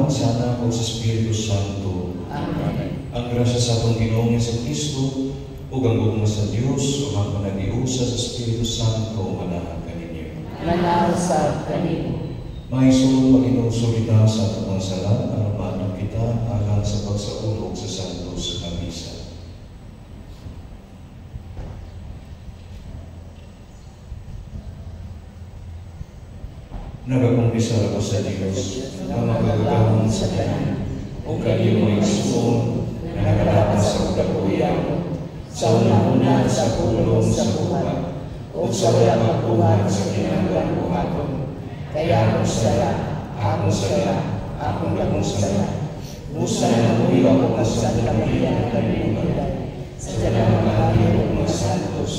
Awan sa Anak o sa Espiritu Santo. Amen. Ang grasya sa atong Ginoong Jesucristo ug ang gugma sa Dios o ang panagiusa sa Espiritu Santo manahan kaninyo. Manahan sa kanimo. Maisulong maginusol kita sa atong mga sala aron maadto kita alang sa pagsaulog sa Santos nga misa. Nagakumpisa ako sa Diyos na magagawang sa tanan o kayo mo igsoon na nakalapas sa kadakuyan sa unang-una sa pulong sa buhat o sa wala magbuhat sa kinanggang buhaton. Kaya akong sala, akong lagong sala. Musa na muli ako ng sandalamia ng kalimutan sa dalang mahali o mga santos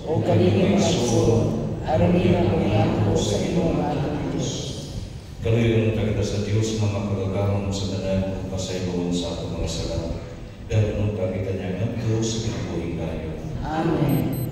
o kaliging magsuron aramina mo niya ko sa inyong mga Kaluyon tagada sa Diyos na makagagamang sa tanan o pasayloon sa atong mga sala. Dahil nung pagkita niya ng Diyos sa kinabuhing tayo. Amen.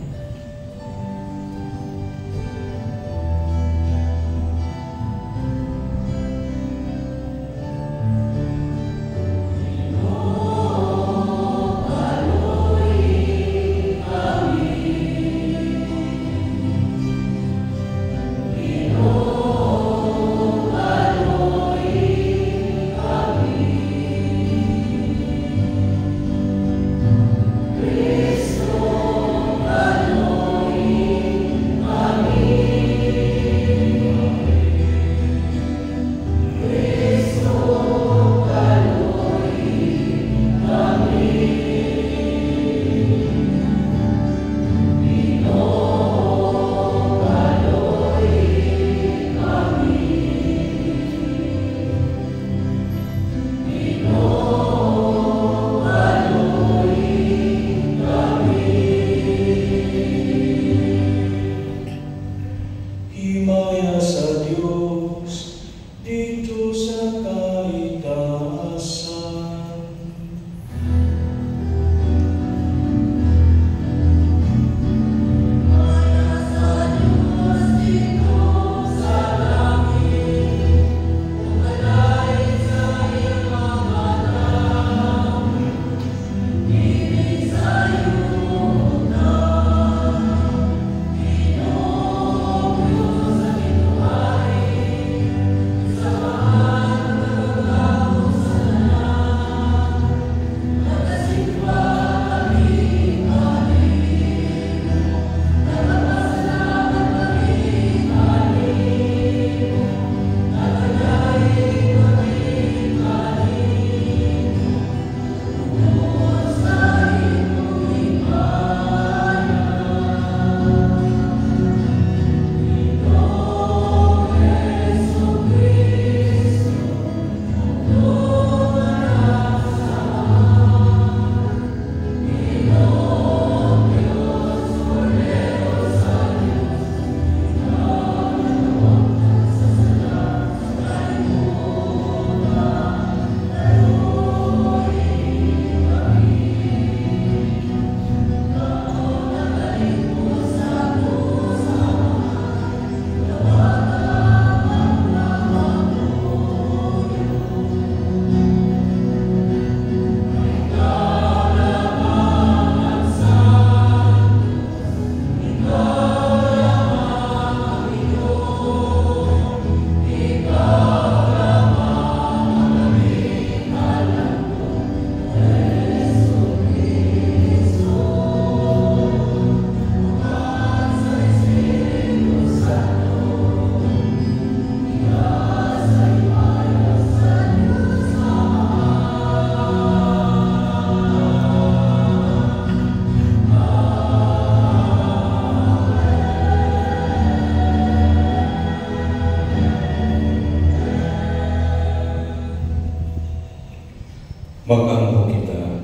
Mag-ampo kita.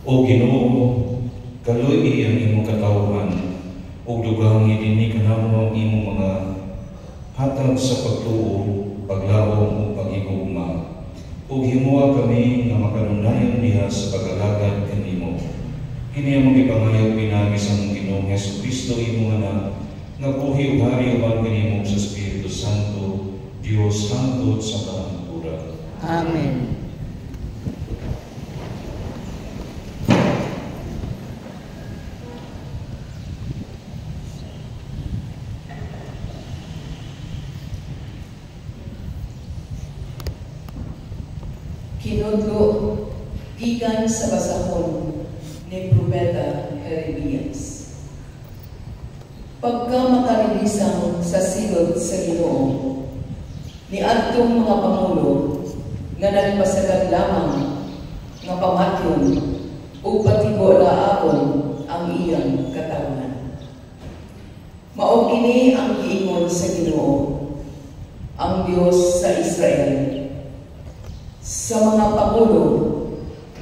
O Ginoo, kaloy ang imong katawhan, o dugang idini kanamo ang imong mga hatag sa pagtuo, paglawom o pag-igugma. O himuha kami nga makanunayan diha sa pag-alagad kanimo. Kini ang magipangayaw pinagi sa mong Ginoong Jesucristo imong anak, nga buhi ug hari uban kanimo sa Espiritu Santo, Diyos hangtod sa panagpura. Amen. Kinudlo gikan sa basahon ni Propeta Jeremias. Pagka makaribisang sa silod sa Ginoo, ni adtong mga pangulo nga nagpasagad lamang nga pamatyon ug patibo laakon ang iyang katawan. Mao kini ang giingon sa Ginoo, ang Dios sa Israel, sa mga pangulo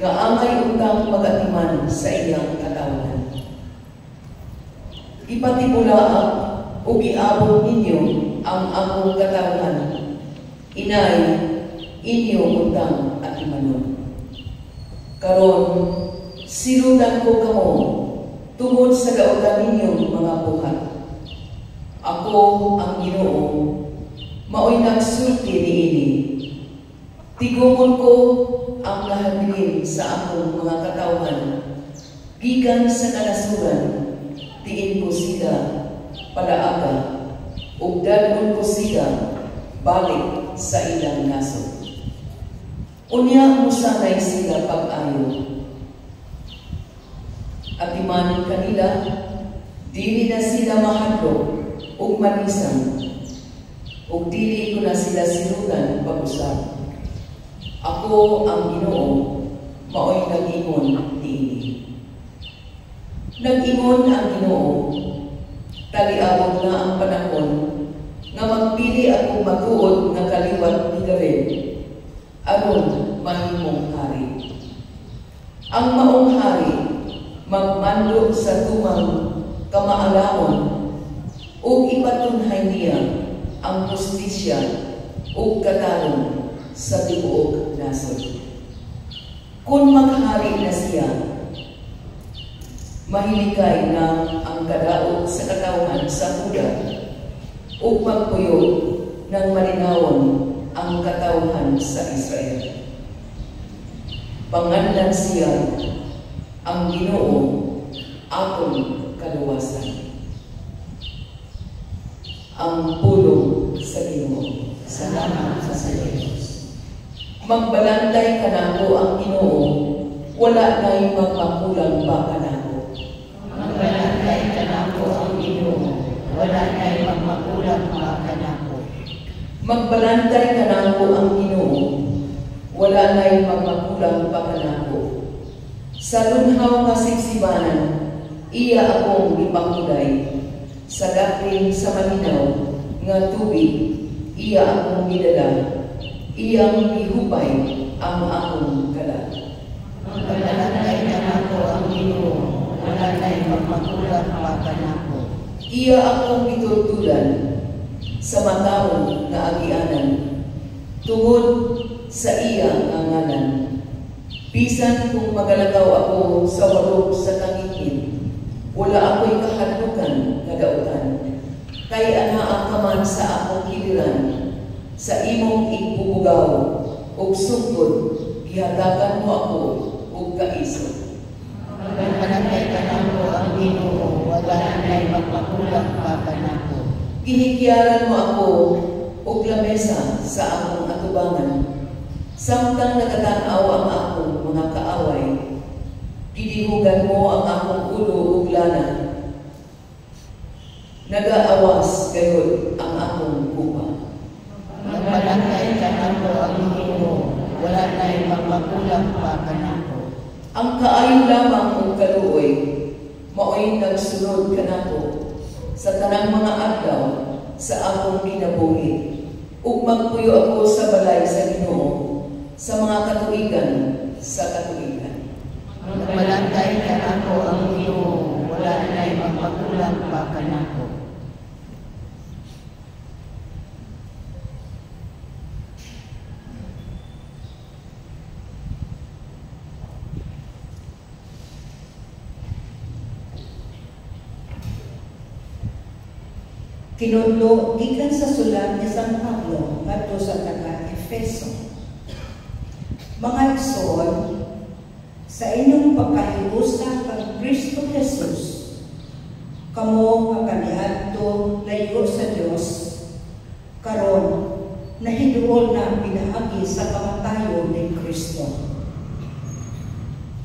nga angay undang magatiman sa iyang katawan. Ipatibulaak o giabot ninyo ang akong katawan, inay inyo undang atimanon. Karon silutan ko kamo tungod sa dautan ninyong mga buhat. Ako ang Ginoo, mao'y nagsulti niini. Tigumon ko ang lahadlin sa akong mga katawan, gikan sa kanasuran, tiin ko sila palaaga, ug dalhon ko sila balik sa ilang nasod. Unya mo sanay sila pag-ayo. Atimanin kanila, dili na sila mahadlok ug manisan, ug dili ko na sila silutan pag-usap. Ako ang Ginoo, mao'y nag-ingon niini. Nag-ingon ang Ginoo, taliabot na ang panahon nga magpili ako matuod nga kaliwat ni David, aron mahimong hari. Ang maong hari magmando sa tumang kamaalaon ug ipatunhay niya ang justisya ug katarong sa tibuok nasod. Kung maghari na siya, mahiligay na ang kadaog sa katawan sa Huda ug magpuyog ng malinawon ang katawhan sa Israel. Panganlan siya ang Ginoo akong kaluwasan. Ang pulong sa Ginoo. Salamat sa Diyos. Magbalantay ka nako ang Ginoo, wala na'y magmakulang pa ka nako. Magbalantay ka nako ang Ginoo, wala na'y magmakulang pa ka nako. Magbalantay ka nako ang Ginoo, wala na'y magmakulang pa ka nako. Sa lunhaw nga sipsibanan, iya akong ipanguday. Sa daplin sa malinaw nga tubig, iya akong gidala. Iyang ihupay ang akong kalat. Magbalantay ka nako ang Ginoo, wala na'y magmakulang pa ka nako. Iya akong gitultulan sa mataong nga agianan, tungod sa iya nga ngalan. Bisan kung magalagaw ako sa walog sa tangingin, wala ako'y kahadlukan nga dautan. Kay anaa ka man sa akong kiliran, sa imong igbubugaw ug sugod, gihatagan mo ako ug kaiso. Magbalantay ka nako ang Ginoo, wala na'y magmakulang pa ka nako. Gihikyaran mo ako ug lamesa sa akong atubangan. Samtang nagatanaw ang akong mga kaaway, gidihugan mo ang akong ulo ug lana. Nagaawas gayud ang akong kupa. Magbalantay ka nako ang Ginoo, wala na'y magmakulang pa ka nako. Ang kaayo lamang ug kaluoy, mao'y nagsunod ka nako sa tanang mga adlaw sa akong kinabuhi. Ug magpuyo ako sa balay sa Ginoo, sa mga katuigan sa katuigan. Magbalantay ka nako ang Ginoo, wala na'y magmakulang pa ka nako. Kinudlo gikan sa sulat ni San Pablo ngadto sa taga-Efeso. Mga igsoon, sa inyong pagkahiusa kang Kristo Jesus, kamo nga kaniadto layo sa Dios, karon nahiduol na pinaagi sa kamatayon ni Kristo.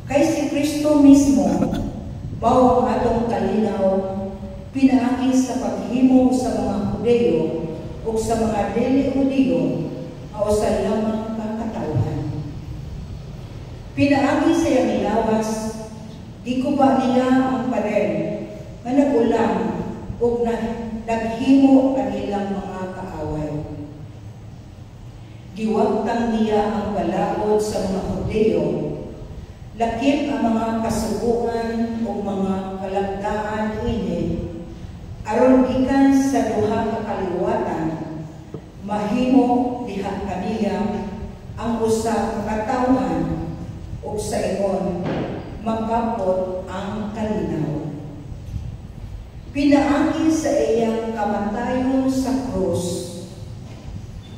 Kay si Kristo mismo, mao ang atong kalinaw, pinaagi sa paghimo sa mga Hudyo o sa mga dili-Hudyo o sa lamang kakatawhan. Pinaagi sa iyang ilawas, gikuba niya ang pader nga nag-ulang o naghimo kanilang mga kaaway. Giwagtang niya ang balaod sa mga Hudyo, lakip ang mga kasubuan o mga kalagdaan ini, aron gikan sa duha ka kaliwatan, mahimo diha kaniya ang usa ka katawhan ug sa ingon makapot ang kalinaw. Pinaagi sa iyang kamatayon sa krus,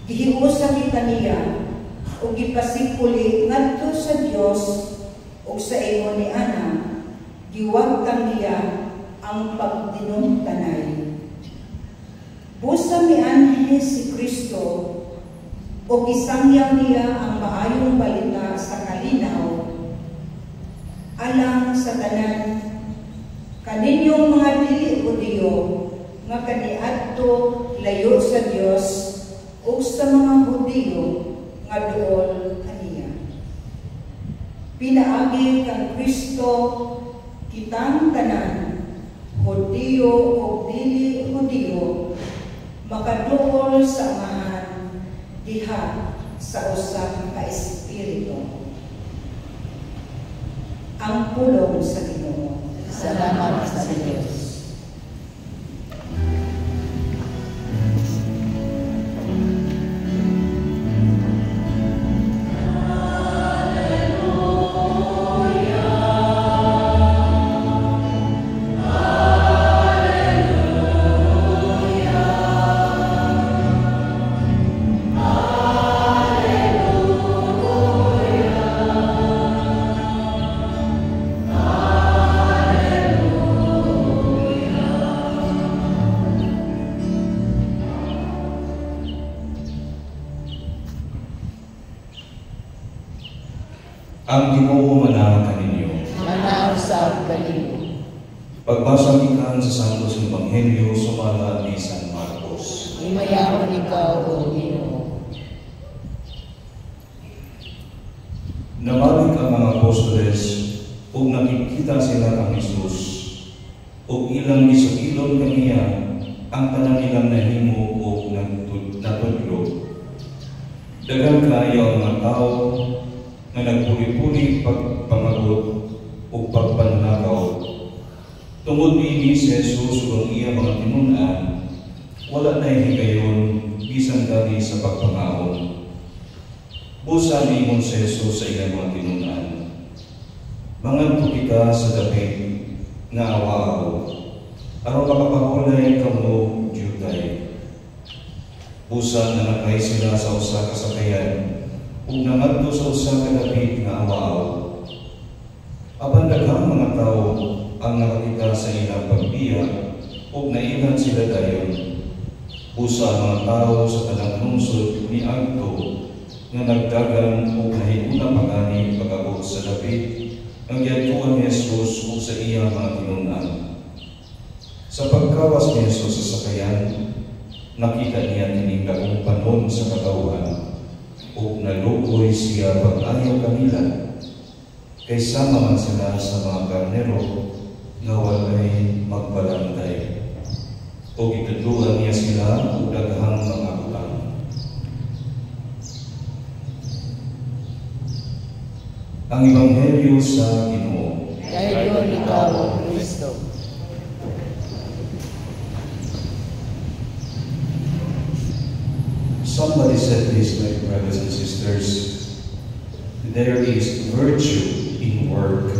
gihiusa kita niya ug gipasikuli ngadto sa Dios ug sa ingon ni ana, giwagtang niya ang pagdinumtanay. Busa mianhi si Kristo o gisangyaw niya ang maayong balita sa kalinaw alang sa tanan kaninyong mga dili-Hudyo nga kaniadto layo sa Dios o sa mga Hudyo nga duol kaniya. Pinaagi kang Kristo kitang tanan, Hudyo o dili-Hudyo, makaduol sa amahan diha sa usang ka espiritu. Ang pulong sa Ginoo. Salamat sa Diyos. Ang Ginoo manahan kaninyo. Manaw sa galing. Pagbasa gikan sa Santos nga Ebanghelyo sumala ni San Marcos. Imayaon ikaw o Ginoo. Namalik ang mga apostoles ug nakikita sila kang Jesus ug ilang gisukilon kaniya ang tanan nilang nahimo ug natudlo. Daghang kaayo ang mga tao nga nagpuli-puli pagpangagot o pagpanlakaw. Tungod niini si Jesus ug ang iya mga tinun-an, wala na higayon bisan dali sa pagpangaon. Busa niingon si Jesus sa iya mga tinun-an, mangadto kita sa dapit nga awa-aw, aron makapahulay kamo jutay. Busa na nakay sila sa usa ka sakayan, ug nangadto sa usa ka dapit nga awa-aw. Apan daghang mga tawo ang nakakita sa ilang pagbiya ug nailan sila dayon. Busa ang mga tawo sa tanang lungsod ni Agto nga nagdagan ug nahiguna pagani pag-abot sa dapit ang giadtuan ni Jesus ug sa iya mga tinun-an. Sa pagkawas ni Jesus sa sakayan, nakita niya kining dagong panon sa katawhan ug nalukoy siya pag-ayaw kanila, kay sama man sila sa mga karnero nga walay magbalantay. O gitudluan niya sila ug daghang mga utang. Ang Ebanghelyo sa Ginoo. Dayon ikaw o Kristo. Somebody said this, my brothers and sisters, there is virtue in work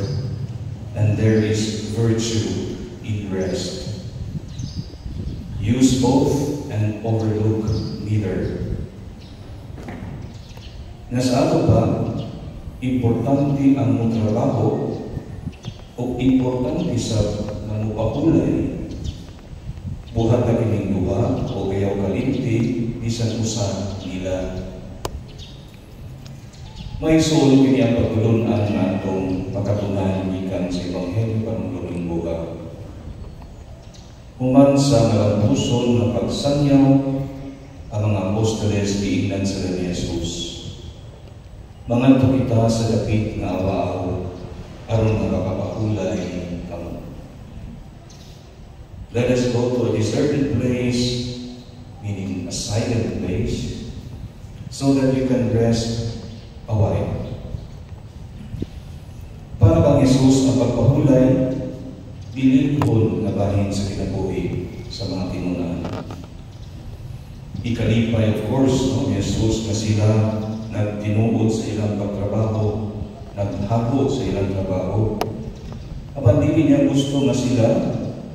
and there is virtue in rest. Use both and overlook neither. Nasa ato ba, importante ang mong trabaho o importante sa manupahulay, buhat na kining duha o gayaw kalimti, bisan usa nila. May soul kini ang pagtulunan na atong pagkatunan ikan sa Ebanghelyo panulong buha. Human sa nalampuson na pagsanyaw, ang mga apostoles giingnan sila ni Jesus. Manganto kita sa dapit nga awaaw, aron makakapahulay kamo. Let us go to a deserted place, meaning a silent place, so that you can rest a while. Para kang Jesus ang pagpahulay, dilingkod na bahin sa kinabuhi sa mga tinunan. Ikalipay, of course, ni Jesus na sila nagtinuod sa ilang pagtrabaho, naghago sa ilang trabaho. Apan dili niya gusto nga sila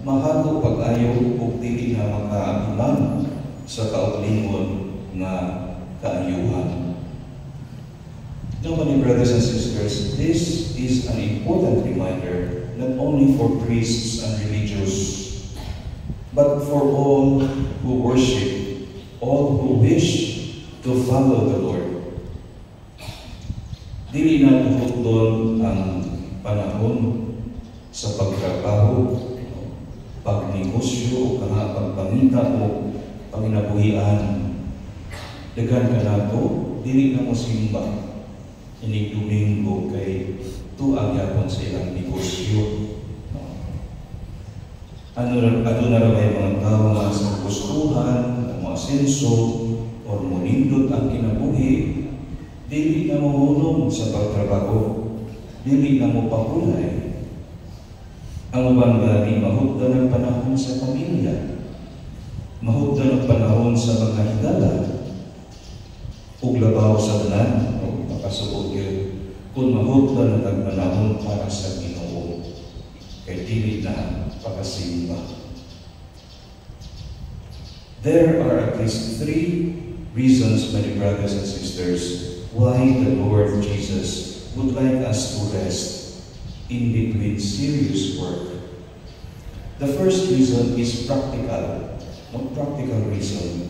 mahago pag-ayaw o dili na makaapiman sa kauglingon nga kaayuhan. Now, my brothers and sisters, this is an important reminder not only for priests and religious, but for all who worship, all who wish to follow the Lord. Dili na tuhod doon ang panahon sa pagtrabaho, pagnegosyo, o pagpangita o panginabuhian. Dagan ka na ito, dili na mo simba. Inig Domingo kay tuang yapon sa ilang negosyo. Ano na rin mga tao nga sa gustuhan, mga senso, o munindot ang kinabuhi, dili na mo hulong sa pagtrabaho, dili na mo pahulay. Ang ubang gani, mahugda ng panahon sa pamilya, mahugda ng panahon sa mga higala, uglabaw sa tanan, o makasubog yun, kung mahugda ng panahon para sa Ginoo, kay dili na pagkasimba. There are at least 3 reasons, my brothers and sisters, why the Lord Jesus would like us to rest in between serious work. The first reason is practical, not practical reason.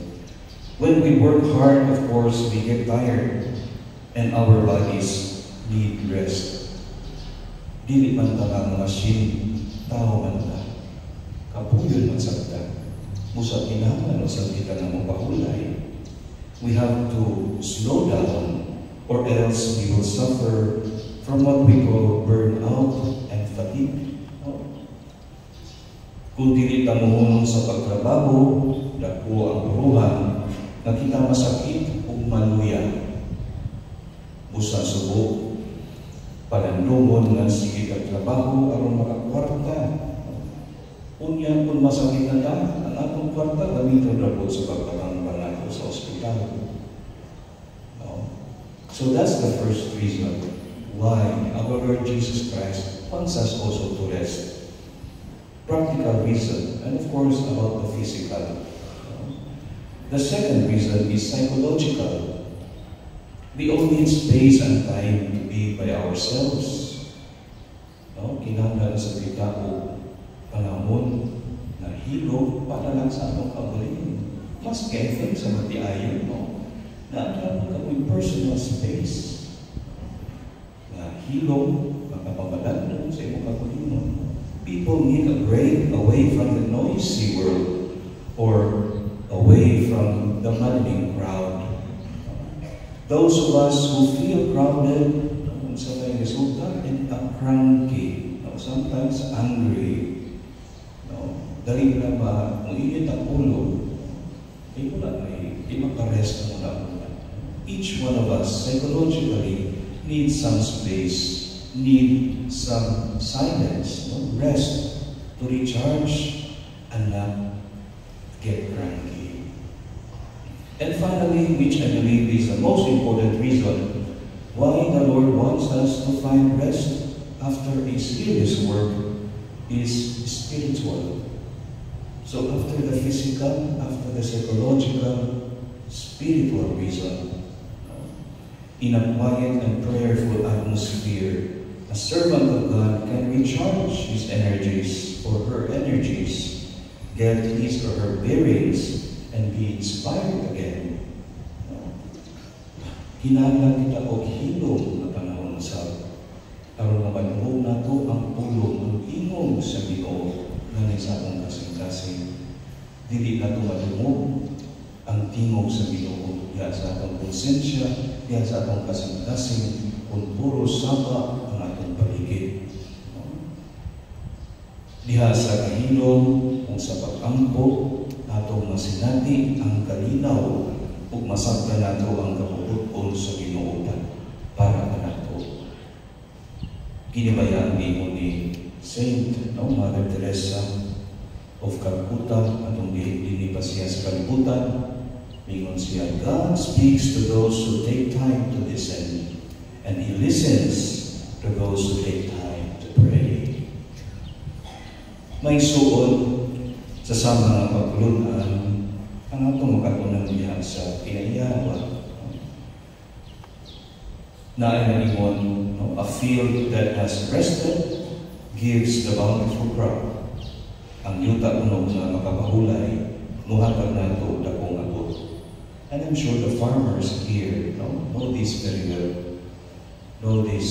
When we work hard, of course, we get tired and our bodies need rest. Dili man ta ang machine, tao man ta. Kapuyon man sabta. Musa kinahanglan sa kita na mapahulay. We have to slow down, or else we will suffer from what we call burnout and fatigue. Kung dili ta mohunong sa pagtrabaho, dako ang buruhan, na kita masakit ug maluya. Busa subo, panandungon nga sige kag trabaho aron makakwarta. Unya kung masakit na ta, ang atong kwarta gamiton ra pod sa pagpangangbangan sa ospital. So that's the first reason why our Lord Jesus Christ wants us also to rest. Practical reason, and of course about the physical. The second reason is psychological. We all need space and time to be by ourselves. Kinahanglan sa kita o panahon na hilo para lang sa atong kabulian. Mas careful sa matiayon, na-attract ka with personal space na hilong, makapamadandong sa imong kakulinon. People need a break away from the noisy world or away from the maddening crowd. Those of us who feel crowded, sa may resulta, and cranky, sometimes angry, dali na ba, kung init ang ulo, ay wala may imakarest na muna. Each one of us psychologically needs some space, need some silence, rest to recharge and not get cranky. And finally, which I believe is the most important reason why the Lord wants us to find rest after a serious work is spiritual. So after the physical, after the psychological, spiritual reason, in a quiet and prayerful atmosphere, a servant of God can recharge his energies or her energies, get his or her bearings, and be inspired again. Kinahanglan kita og hilom na panahon sa aron mabanuog nato ang pulong ng ingong sa Ginoo nga sa atong kasing-kasing. Dili nato madungog ang tingog sa Ginoo diha sa atong konsensya, diha sa atong kasing-kasing kung puro saba ang atong paligid. Diha sa kahilom kung sa pag-ampo atong masinati ang kalinaw ug masabtan nato ang kabubuton sa Ginoo para kanato. Ginibayaan ni Saint Mother Teresa of Calcutta atong dinipa siya sa kalibutan. Mingon siya, God speaks to those who take time to listen, and He listens to those who take time to pray. May suod sa sama ng paglunan ang atong makatunan diha sa Pinayawa na ay a field that has rested gives the bountiful crop. Ang yuta kuno na makapahulay, muhatag na ito dakong abot. And I'm sure the farmers here know this very well, know this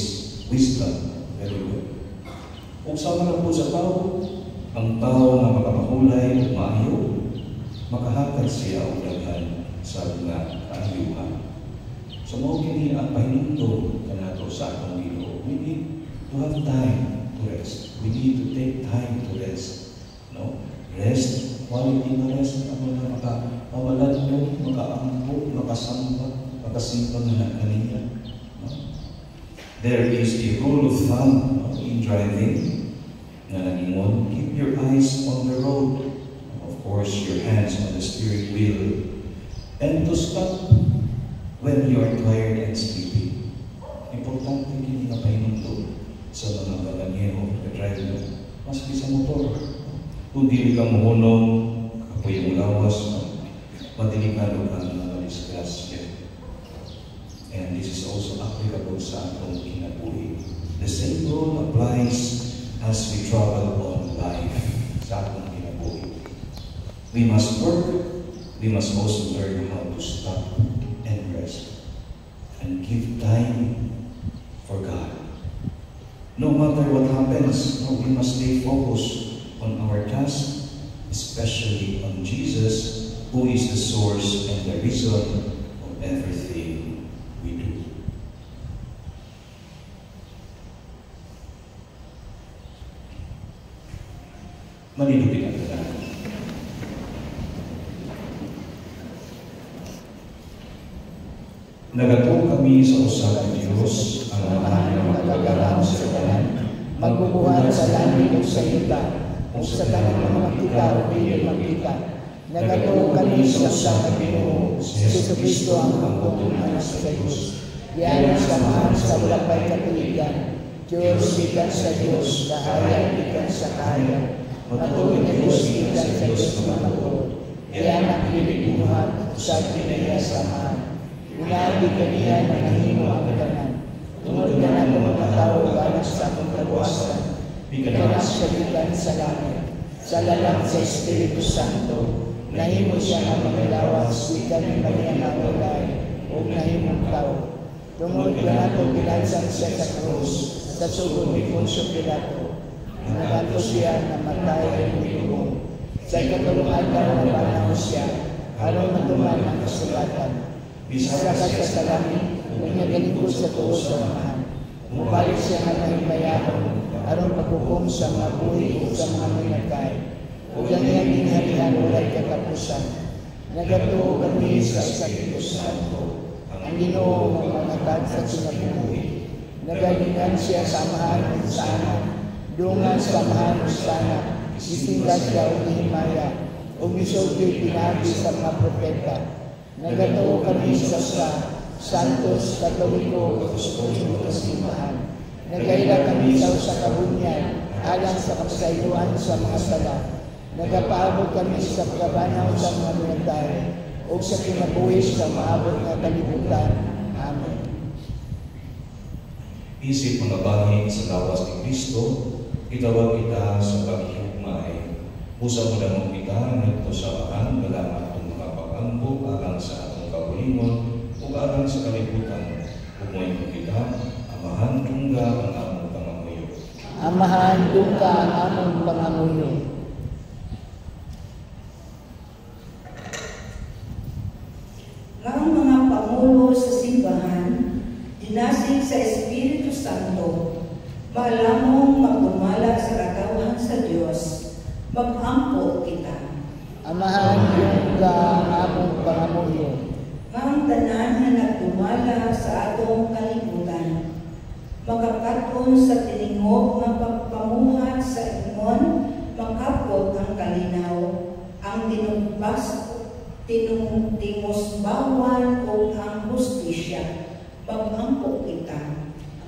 wisdom very well. Kung sama na po sa tao, ang tao na makapahulay, maayo, makahatag siya o daghan sa mga kaayuhan. So mo kini ang pahinungdong kanato sa atong Ginoo. We need to have time to rest. We need to take time to rest. No? Rest, quality na rest, ano na makapawalan mo, makaampo, makasamba, makasimpa na kanina. No? There is a rule of thumb in driving na nagingon, keep your eyes on the road. Of course, your hands on the steering wheel. And to stop when you are tired and sleepy. Importante kini nga pahinungdong sa mga balangero na driver, maski sa motor. Kung dili ka mohunong, kapoy ang lawas, madelikado ka na disgrasya. And this is also applicable sa atong kinabuhi. The same rule applies as we travel on life sa atong kinabuhi. We must work, we must also learn how to stop and rest and give time for God. No matter what happens, we must stay focused on our task, especially on Jesus, who is the source and the reason of everything we do. Manilupin ang tanan. Nagatong kami sa usa ka Dios ang amahan ng magagalang sa tanan, magbubuhat sa langit ug sa yuta, ug sa tanan ng makita o dili makita. Nagatong kami sa usa ka Ginoo, si Jesucristo ang among anak sa Dios. Diyan sa mahal sa walay katuigan, Diyos bigan sa Diyos, kahayag bigan sa kahayag. Matuloy na Diyos bigan sa Diyos matuloy. Diyan ang pilipinuhat sa pinaya sa mahal. Unabi kaniya na nahimo ang kadanan. Tungod ka na mga tao ganas sa akong kaluwasan. Bigkanas siya bigan sa langit. Sa lalang sa Espiritu Santo, nahimo siya ang mga lawas, bigan ng kaniyang nawalay, o nahimong tao. Tungod ka na itong binansang siya sa krus, sa sugod ni Poncio Pilato. Nagato siya na matay ang ilubong. Sa katulungan ka na panahon siya, aron matuman ang kasulatan. Bisa ka sa langit, nangyagalikod sa tuos sa amahan. Mubalik siya nga nahimayahon, aron paghukom sa mga buhi o sa mga minagkay. O ganyan dinharihan ulay katapusan. Nagatuo kami sa Espiritu Santo, ang Ginoo ng mangatag sa kinabuhi. Nagalingan siya sa amahan ng sana, dungan sa amahan ng sana, isindas ka o himaya, o misulti pinagi sa mga propeta. Nagatuo kami sa Santos, Katoliko, Apostoliko sa simbahan. Nagaila kami sa kabunyan, alang sa kapasayuan sa mga sala. nagapaabot kami sa pagkabanaw sa mga binatay, o sa kinabuhi sa maabot na kalibutan. Amen. Isip mga bahin sa lawas ni Kristo, itawag kita sa paghihugmay. Usa mo lamang kita nito sa akan dalam atong mga pag-ambok alang sa atong kabulingon o alang sa kalibutan. Umuwi mo kita, amahan tungga ang among pangamuyo. Amahan tungga ang among pangamuyo. Ang mga pangulo sa simbahan, dinasig sa Espiritu Santo, maalamong magdumala sa katawhan sa Diyos, mag-ampo kita. Amahan tungga ang among pangamuyo. Ang tanan na nagdumala sa atong kalibutan, magkakaton sa tiningog ng pagpamuhat sa ingon, makapot ang kalinaw, ang tinusbawan o ang hustisya, mag-ampo kita.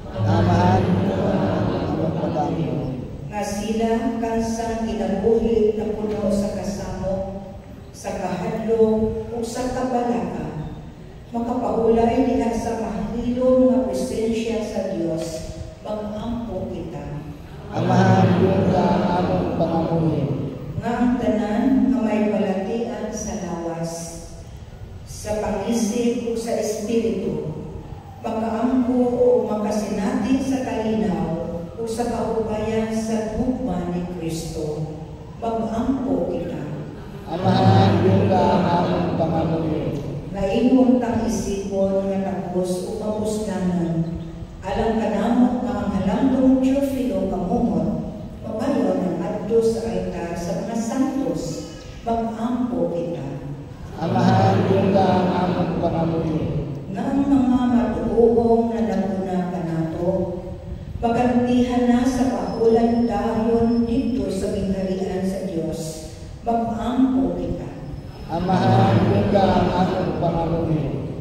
Amahan tungga ang among pangamuyo. Nga sila kansang kinabuhi na puno sa kasamo, sa kahadlok o sa kabalaka, makapahulay nila sa mahilong nga presensya sa Diyos, mag-ampo kita. Amahan tungga ang among pangamuyo. Nga ang tanan nga may palatian sa lawas, sa pangisip o sa espiritu, makaampo o makasinati sa kalinaw o sa kahubayan sa gugma ni Kristo, mag-ampo kita. Amahan tungga ang among pangamuyo. Ngayon tang isipon nga tapos o kapusnanan, alang kanamo nga ang halandong Teofilo kamumot, mabayon ang adto sa altar sa mga santos, mag-ampo kita. Amahan tungga ang among pangamuyo. Nga ang mga matuuhong na naguna kanato, magantihan na sa pahulan dayon dito sa gingharian sa Diyos, mag-ampo kita. Amahan tungga ang among pangamuyo.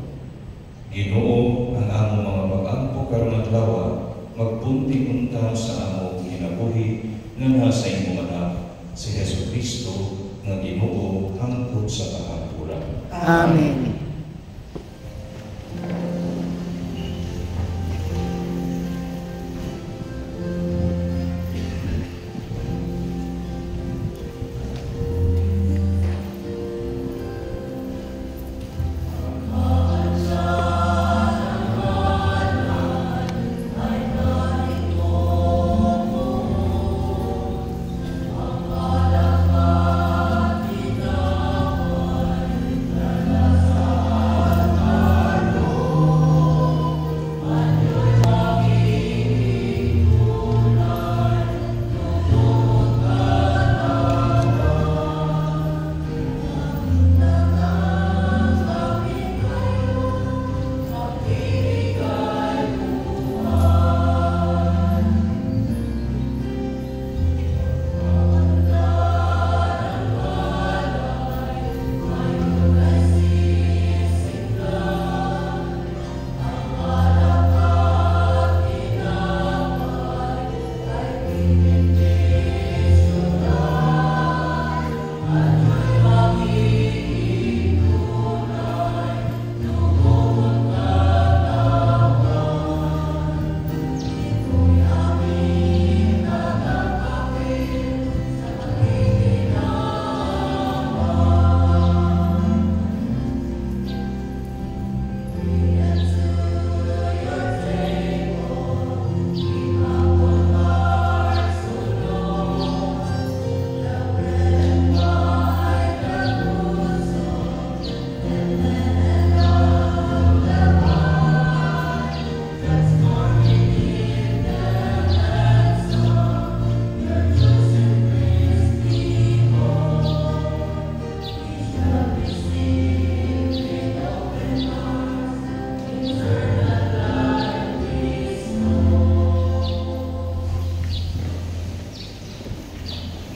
Ginoo ang among mga pag-ampo karon adlaw, magpunti unta sa among kinabuhi nga nasa imong anak si Hesus Kristo nga Ginoo hangtod sa kahapuran. Amen.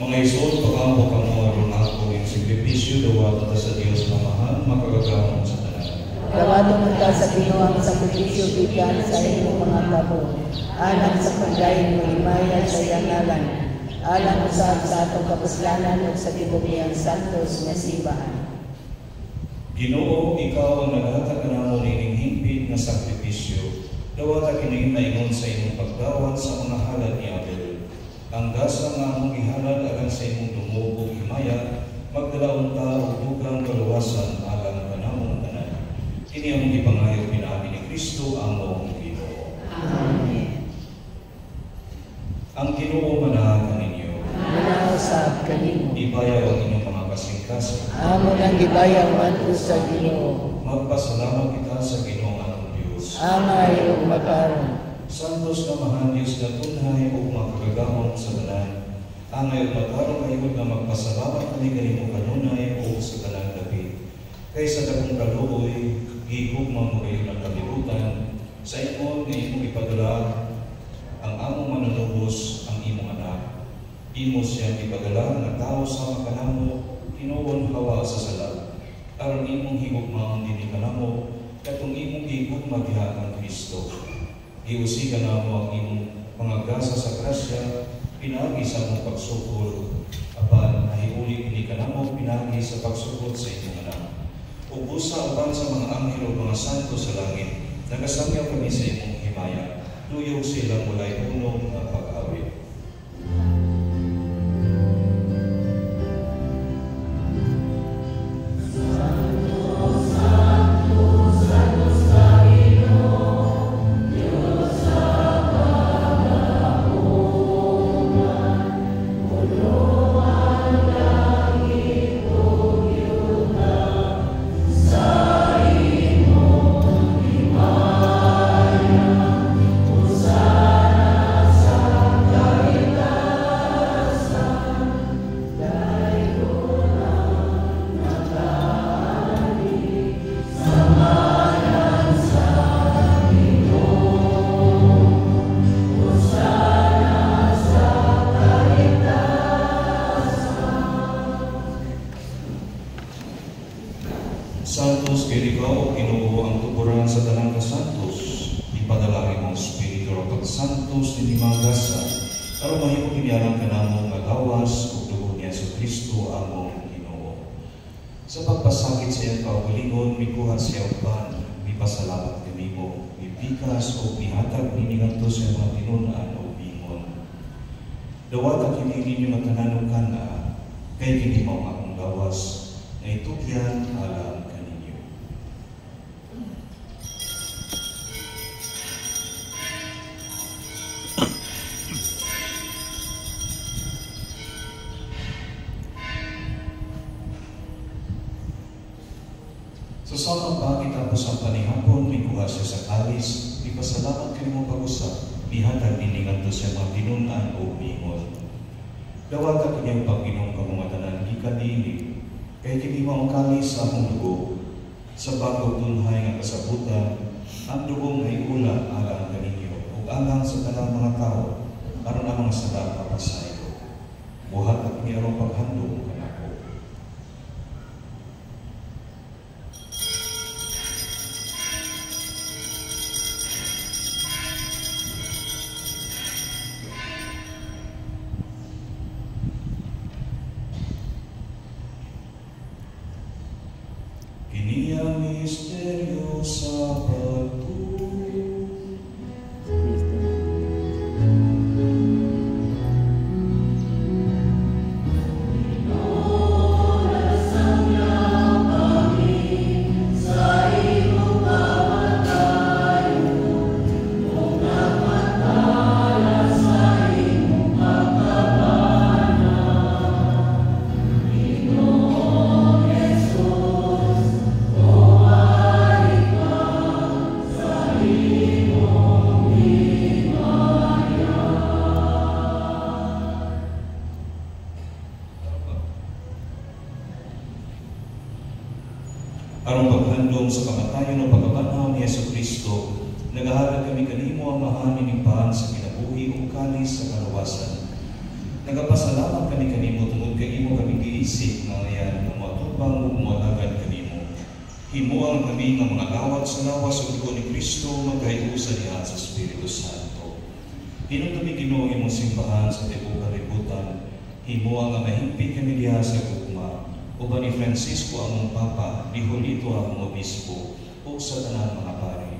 Mga isod, pag-ampo ka mo aron ako yung sakripisyo dawa ta sa Dios na mahal, makagagamon sa tanan. Dawaton ka sa Ginoo sa sakripisyo gikan sa imong mga tabo, anak sa pagdayon mo himaya sa iyang ngalan. alang sa atong kapuslanan ug sa tibok niyang santos nga simbahan. Ginoo, ikaw ang naghatag kanamo nining hingpit nga sakripisyo. Dawata kini maingon sa imong pagdawat sa mga halad ni Abel. Ang gasa nga among gihalad alang sa imong dungog ug himaya, magdala unta og dugang kaluwasan alang kanamong tanan. Kini among gipangayo pinaagi ni Kristo among Ginoo. Amen. Ang Ginoo manahan kaninyo. Manausap kanimo. Ibayaw ang inyong mga kasing-kasing. Amo nang gibayaw man sa Ginoo. Magpasalamat kita sa Ginoong atong Dios. Angay ug makaron. Santos nga mahal Diyos na tunay o makagagamon sa tanan. Angay ug makaron kayo nga magpasalamat kami kanimo kanunay o sa tanan gabi. Kay sa dakong kaluoy, gihugma mo kayo ng kalibutan, sa imong nga imong ipadala ang among manunubos ang imong anak. Imo siyang ipadala nga tao sa kanamo, tinuon hawa sa sala. Aron imong higugma ang dili kanamo, katong imong gihugma diha ang Kristo. Giusigan namo ang imong pangagasa sa grasya, pinagi sa among pagsukol, apan nahiuli kini kanamo pinagi sa pagsukol sa imong anak. Ug busa apan sa mga anghel o mga santo sa langit, nagasangyaw kami sa imong himaya, tuyog silang walay unong na pag-awit. Santos kay ikaw, Ginoo, ang tuburan sa tanang kasantos. Ipadalangin mong Espiritu o pagsantos ni Magasa, aron mahimo kinyalang kanamo nga gawas ug dugo ni Hesus Kristo among Ginoo. Sa pagpasakit sa iyang kaugalingon, mikuha siya og pan, mipasalamat kanimo, mipikas o mihatag niningadto sa mga tinunan o bingon. Dawata kini ninyo magkananog kana, kay kini mao akong gawas, na itugyan alam. Sa samang bakit tapos ang panihapon, may kuha siya sa kalis, ipasalamat kayo mong pag-usap, bihatag niningan to siya mga tinunan o bingon. Dawata kanyang Panginoong kamumatanan, ikadili, kaya kini mo ang kalis sa akong dugo, sa bagong tunhay nga kasabutan, ang dugong ay ulang alang kaninyo, o alang sa tanang mga tao, aron ang mga sala papasayo. Buhat at niyarong paghandong kanako. Kini ang misteryo sa pagtuloy. Aron paghandong sa kamatayon o pagkabanaw ni Hesus Kristo, nagahalad kami kanimo ang mahanin ng paan sa kinabuhi o kalis sa kaluwasan. Nagapasalamat kami kanimo tungod kay imo kami giisip nga ngayon na matubang o malagad kanimo. Himuang kami ng mga lawat sa lawas o dugo ni Kristo magkahiusa niya sa Espiritu Santo. Hinong Ginoo imong simbahan sa tibuok kalibutan, himuwa nga mahigpit kami diha sa gugma, uban ni Francisco among Papa, ni Julito among Obispo, ug sa tanan mga pari.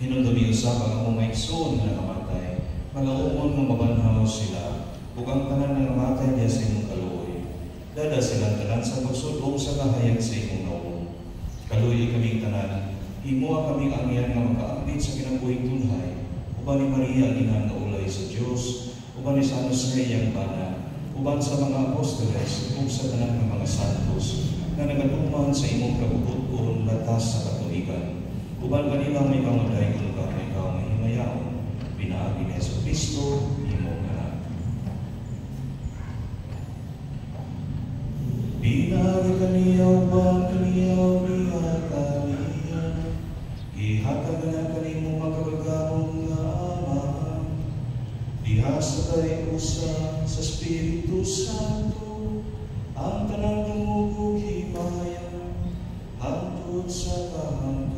Hinong usab ang among maigsoon nga nakamatay, magaumon nga mabanhaw sila, ug ang tanan nga namatay diha sa imong kaluoy. Dada silang tanan sa pagsudong sa kahayag sa imong naong. Kaluoy kaming tanan, himuwa kaming angyan nga makaambit sa kinabuhing tunhay, uban ni Maria ginang nga ulay sa Dios, uban ni San Jose iyang bana, uban sa mga apostoles ug sa tanan nga mga santos nga nagatuman sa imong kabubuton batas sa katuigan. Uban kanila may kamadaygon ka may ikaw nga himayaon, pinaagi ni Jesucristo imong anak. Pinaagi kaniya uban kaniya diha kaniya, ihatag na kanimo makagagahong nga amahan, diha sa kayusa sa Espiritu Santo, ang tanang lumugog himayan, hangtod sa kahangturan.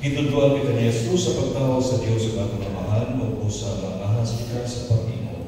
Itutuan kita ni Jesus sa pagtawag sa Diyos sa atong amahan o sa mga ahas kita sa pag-ingon.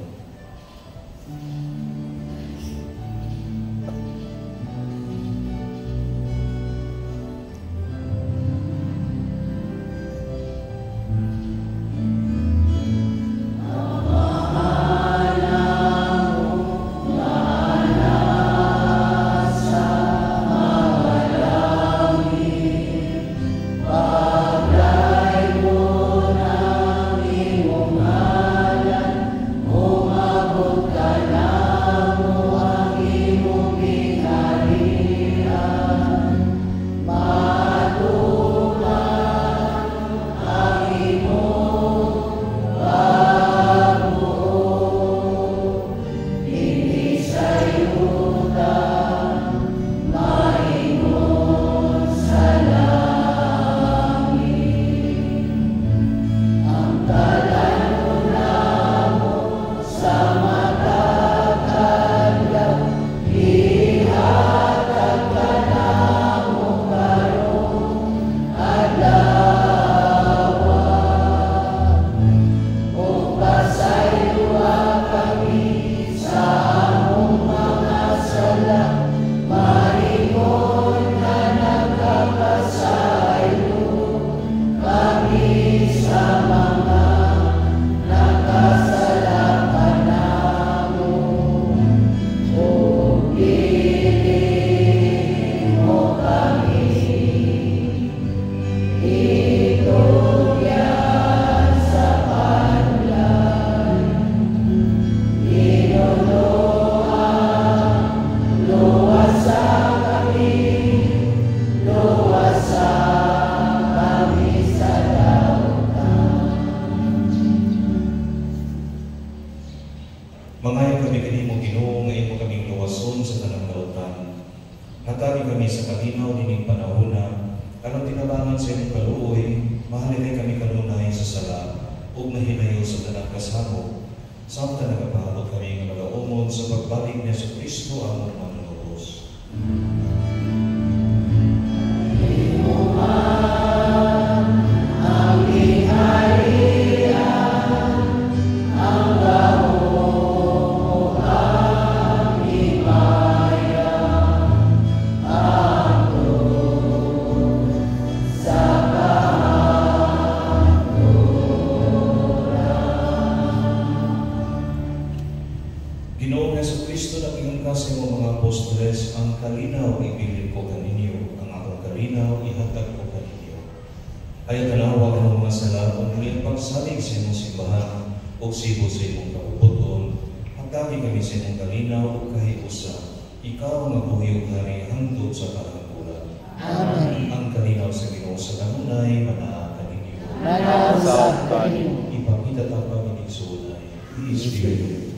Mangayo kami kanimo Ginoo nga imo kaming luwason sa tanang kautan. Hatagi kami sa kalinaw dining panahona, aron tinabangan sa imong kaluoy, mahalikay kami kanunay sa sala, ug mahinayo sa tanang kasamo, samtang nagapaabot kami nga magaumon sa pagbalik ni Jesucristo among Manlubos. Ginoong Jesucristo nag-ingon ka sa imong mga apostoles, ang kalinaw ibilin ko kaninyo, ang akong kalinaw ihatag ko kaninyo. Ay tanawa ang mga sala, o muli ang pagsalig sa imong simbahan, o sibo sa imong kabubuton, Magdagi kami sa inyong kalinaw o kahiusa. Ikaw ang mabuhiyog na rin hangtod sa kalangkulan. Amen. Ang kalinaw sa Ginoo sa kanunay, manaakan ninyo. Manasab kanimo. Ipakita ang Panginoong sunay. Espiritu.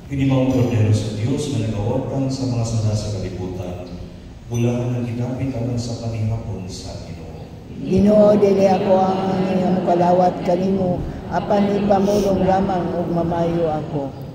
Ginimawang kordero sa Diyos na nagawatan sa mga sala sa kalibutan, bulahan ng kinapit alang sa panihapon sa Ginoo. Ginoo, dili ako ang iyong kalawat kanimo, apan ipamulong lamang ug mamayo ako.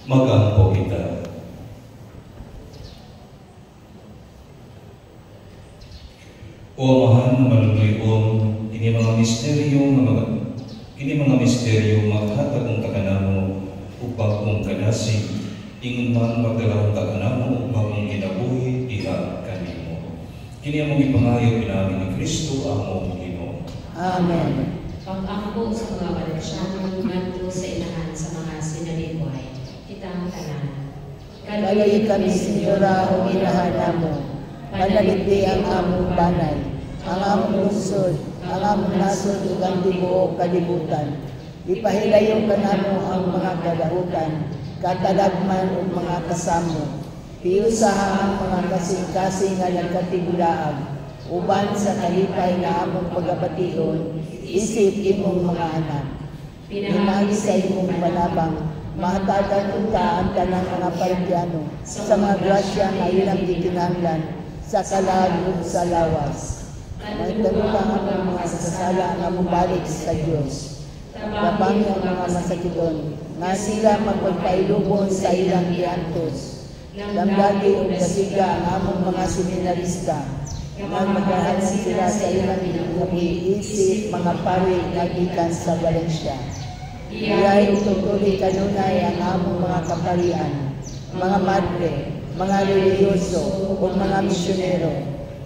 Mag-ampo kita. O Amahan na maluluyon, ini mga misteryo maghatag ang taganamo upang kung kanasi, ingon man magdalawang taganamo upang ang kinabuhi diha kanimo. Kini among ipangayo pinamin ni Kristo among Ginoo. Amen. Pag-ampo sa mga Valenciano ngadto sa inahan sa mga sinalipay, kitang tanan. Kaloy kami, Senyora, o inahan namo. Panaliti ang among banay, ang among lungsod, ang among nasod ug ang tibuok kalibutan. Ipahilayo ka namo ang mga kadahutan, katalagman ug mga kasamo. Piusaha ang mga kasing-kasing nga nagkatigulaag, uban sa kalipay na among pagabation, isip imong mga anak. Pinamagi sa imong panabang, mahatagan unta ang tanang mga parokyano sa mga grasya nga ilang gikinahanglan sa kalag ug sa lawas. Magtanutang ang mga sasala nga mubalik sa Dios. Tabang ang mga masakidon nga sila magpagpailubon sa ilang giantos. Lamdagi ug dasiga ang among mga seminarista. Magmagahan sila sa ilang isip mga pari nga gikan sa Valencia. Iyay tutuloy kanunay ang among mga kaparian, mga madre, mga reliyoso o mga misyonero.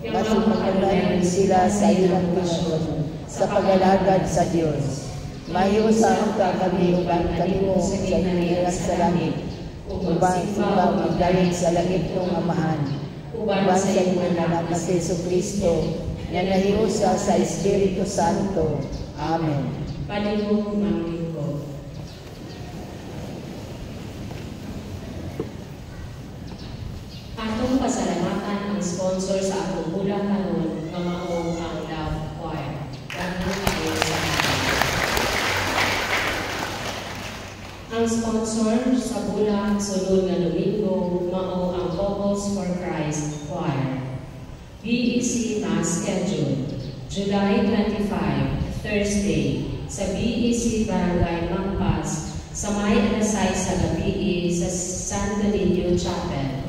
Masumaganayan sila sa ilang misyon sa pag-alagad sa Diyos. Mahiusahan ka kami upang kanimo sa inaniran sa langit, upang ikaw magdayeg sa langit ng Amahan, upang sa inyong anak na si Jesucristo, na nahiusa sa Espiritu Santo. Amen. Palihog manglingkod. Atong pasalamatan ang sponsor sa atong bulang kanon nga mao ang Love Choir. Ang sponsor sa bulang sunod nga Domingo mao ang Vocals for Christ Choir. BEC Mass Schedule, July 25, Thursday, sa BEC Barangay Mangpas, sa may alasay sa gabi sa Santo Niño Chapel.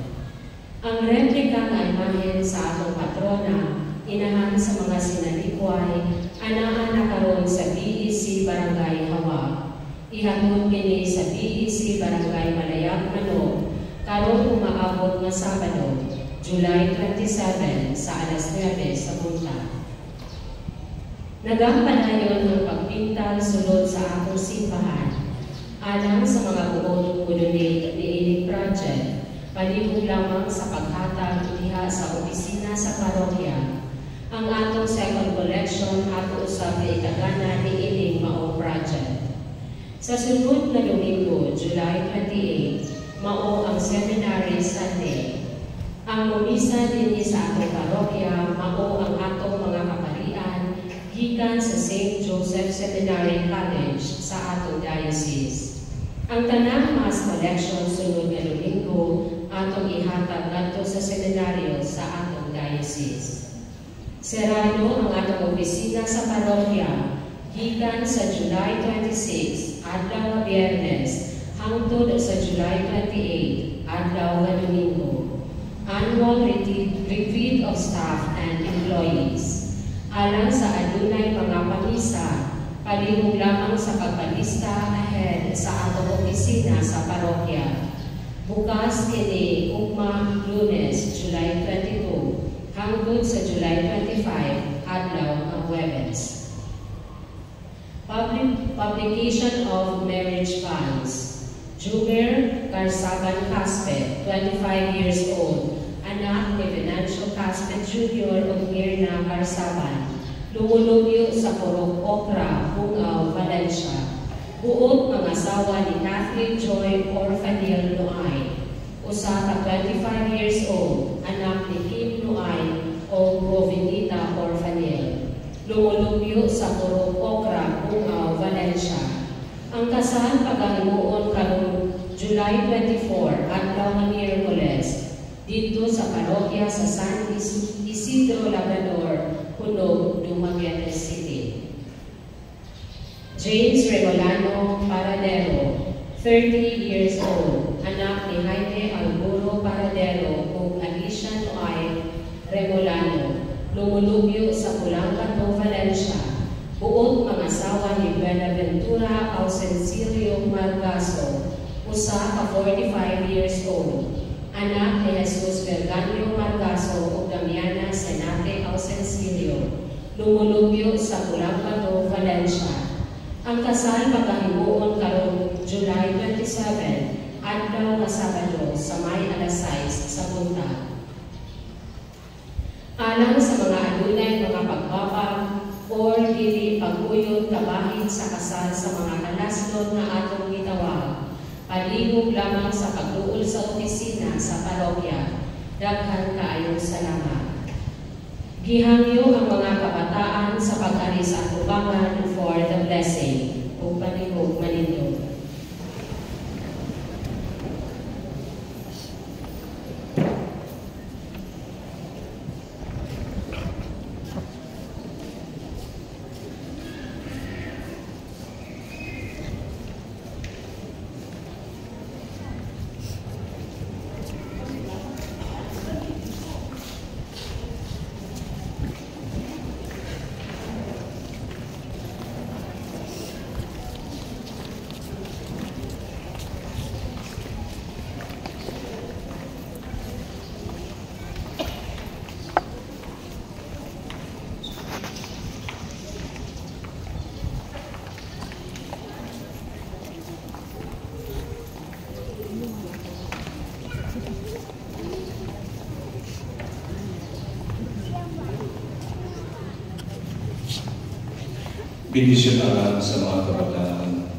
Ang replika nga imahen sa atong patrona, inahan sa mga sinalikway, anaan na karon sa BEC Barangay Hawa. Ihatod kini sa BEC Barangay Malayag Manok, karon umaabot nga Sabado, July 27 sa alas 9 sa bunta. Nagampanayon ang pagpintal sulod sa atong simbahan. Alang sa mga buod kudunit ni ining project, palihog lamang sa paghatag diha sa opisina sa parokya. Ang atong second collection ato usab kay ikagana ni ining mao project. Sa sunod na Domingo, July 28, mao ang Seminary Sunday. Ang mumisa dinhi sa atong parokya mao ang atong mga kaparian gikan sa St. Joseph Seminary College sa atong diocese. Ang tanang mass collection sunod nga Domingo atong ihatag ngadto sa seminaryo sa atong diocese. Serado ang atong opisina sa parokya gikan sa July 26 adlaw nga Biyernes hangtod sa July 28 adlaw nga Domingo. Annual retreat of staff and employees. Alang sa adunay mga pamisa, palihog lamang sa pagpalista ahead sa atong opisina sa parokya. Bukas kini ugma Lunes, July 22, hangtod sa July 25, adlaw ang Huwebes. Publication of marriage funds. Juber Carsaban Caspe, 25 years old, anak ni Venancio Caspe Jr. o Mirna Carsaban, lumulubyo sa Purok Okra, Bungaw, Valencia. Buod mga asawa ni Kathleen Joy Orfanil Noay, usa ka 25 years old, anak ni Kim Noay o Provenita Orfanil. Lumulubyo sa Purok Okra, Bungaw, Valencia. Ang kasal pagkahimuon karon July 24 adlaw nga Miyerkules dito sa parokya sa San Isidro Labrador, Hunog, Dumaguete City. James Remolano Paradero, 30 years old, anak ni Jaime Alburo Paradero ug Alicia Noay Remolano, lumulubyo sa Pulancato, Valencia. Buot mga asawa ni Buenaventura Ausencilio Margaso, usa ka 45 years old, anak ni Jesus Verganio Margaso ug Damiana Senate Ausencilio, lumulubyo sa Pulancato, Valencia. Ang kasal pagkahimuon karong July 27, adlaw nga Sabado sa May 6 sa buntag. Alang sa mga adunay mga pagbabag or dili pag-uyod kabahin sa kasal sa mga kalaslon nga atong gitawag, palihog lamang sa pagduol sa opisina sa parokya. Daghan kaayong salamat. Gihangyo ang mga kabataan sa pag-ari sa atubangan for the blessing. O palihog manindog. Bendisyon Allah sa mga kabataan.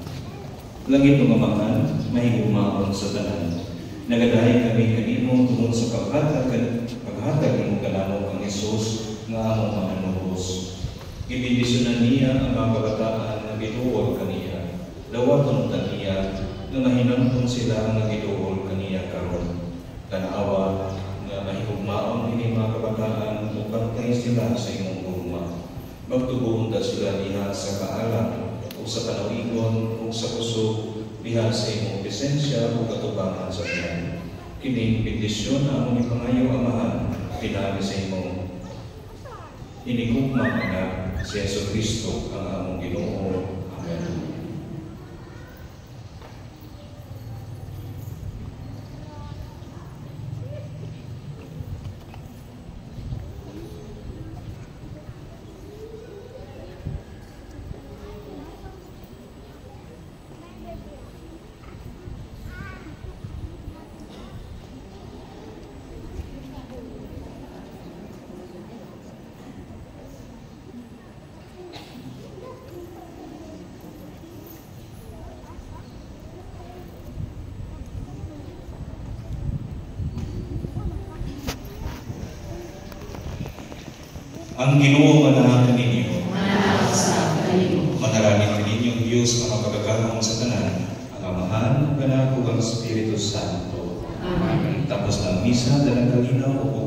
Langit ng Amahan, mahigugmaon sa tanan. Nagadahay kami kanimo tungod sa paghatag ng kanamo ang Hesus nga among mananubos. Ibendisyonan niya ang mga kabataan na gituol kaniya. Dawaton kaniya na mahinamton sila nga gituol kaniya karon. Tanawa nga mahigugmaon ini mga kabataan upang tayo sila sa imong gugma. Magtubuon ta sila diha sa kaalam o sa panawigon o sa kusog diha sa imong presensya o katubangan sa Diyan. Kining bendisyon na among ipangayo Amahan, pinagi sa imong inigugmang anak si Jesucristo ang among Ginoo. Amen. Ang Ginoo manahan kaninyo. Manalangin kaninyong Diyos ang makagagahong sa tanan, ang Amahan, ang Anak ug ang Espiritu Santo. Amen. Tapos ng misa, dalang kalinaw o